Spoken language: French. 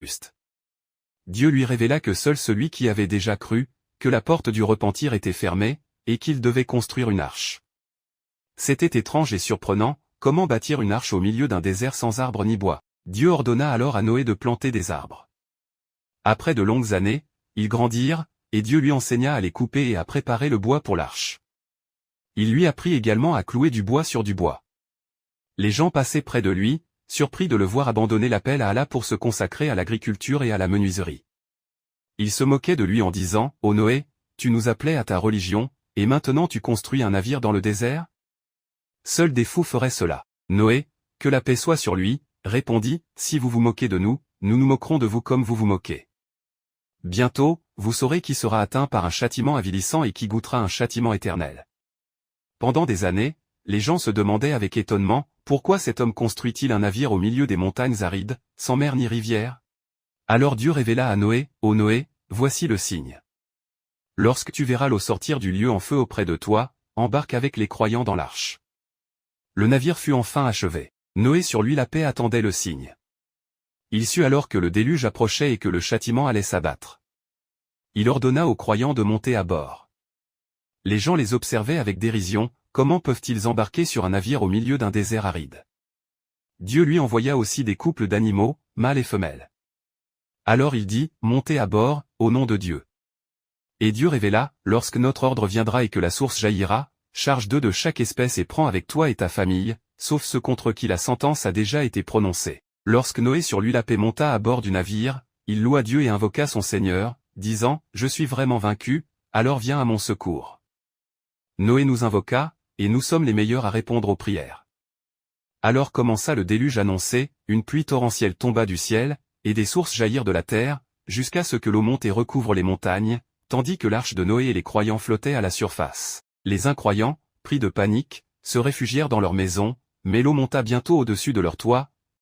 juste. Dieu lui révéla que seul celui qui avait déjà cru, que la porte du repentir était fermée, et qu'il devait construire une arche. C'était étrange et surprenant, comment bâtir une arche au milieu d'un désert sans arbres ni bois. Dieu ordonna alors à Noé de planter des arbres. Après de longues années, ils grandirent, et Dieu lui enseigna à les couper et à préparer le bois pour l'arche. Il lui apprit également à clouer du bois sur du bois. Les gens passaient près de lui, surpris de le voir abandonner l'appel à Allah pour se consacrer à l'agriculture et à la menuiserie. Ils se moquaient de lui en disant, « Ô Noé, tu nous appelais à ta religion, et maintenant tu construis un navire dans le désert ?» Seuls des fous feraient cela. Noé, que la paix soit sur lui, répondit, « Si vous vous moquez de nous, nous nous moquerons de vous comme vous vous moquez. Bientôt, vous saurez qui sera atteint par un châtiment avilissant et qui goûtera un châtiment éternel. » Pendant des années, les gens se demandaient avec étonnement, pourquoi cet homme construit-il un navire au milieu des montagnes arides, sans mer ni rivière? Alors Dieu révéla à Noé, « Ô Noé, voici le signe. Lorsque tu verras l'eau sortir du lieu en feu auprès de toi, embarque avec les croyants dans l'arche. » Le navire fut enfin achevé. Noé sur lui la paix attendait le signe. Il sut alors que le déluge approchait et que le châtiment allait s'abattre. Il ordonna aux croyants de monter à bord. Les gens les observaient avec dérision, comment peuvent-ils embarquer sur un navire au milieu d'un désert aride? Dieu lui envoya aussi des couples d'animaux, mâles et femelles. Alors il dit, montez à bord, au nom de Dieu. Et Dieu révéla, lorsque notre ordre viendra et que la source jaillira, charge d'eux de chaque espèce et prends avec toi et ta famille, sauf ceux contre qui la sentence a déjà été prononcée. Lorsque Noé sur lui la paix monta à bord du navire, il loua Dieu et invoqua son Seigneur, disant, je suis vraiment vaincu, alors viens à mon secours. Noé nous invoqua, et nous sommes les meilleurs à répondre aux prières. Alors commença le déluge annoncé, une pluie torrentielle tomba du ciel, et des sources jaillirent de la terre, jusqu'à ce que l'eau monte et recouvre les montagnes, tandis que l'arche de Noé et les croyants flottaient à la surface. Les incroyants, pris de panique, se réfugièrent dans leur maison, mais l'eau monta bientôt au-dessus de leur toit,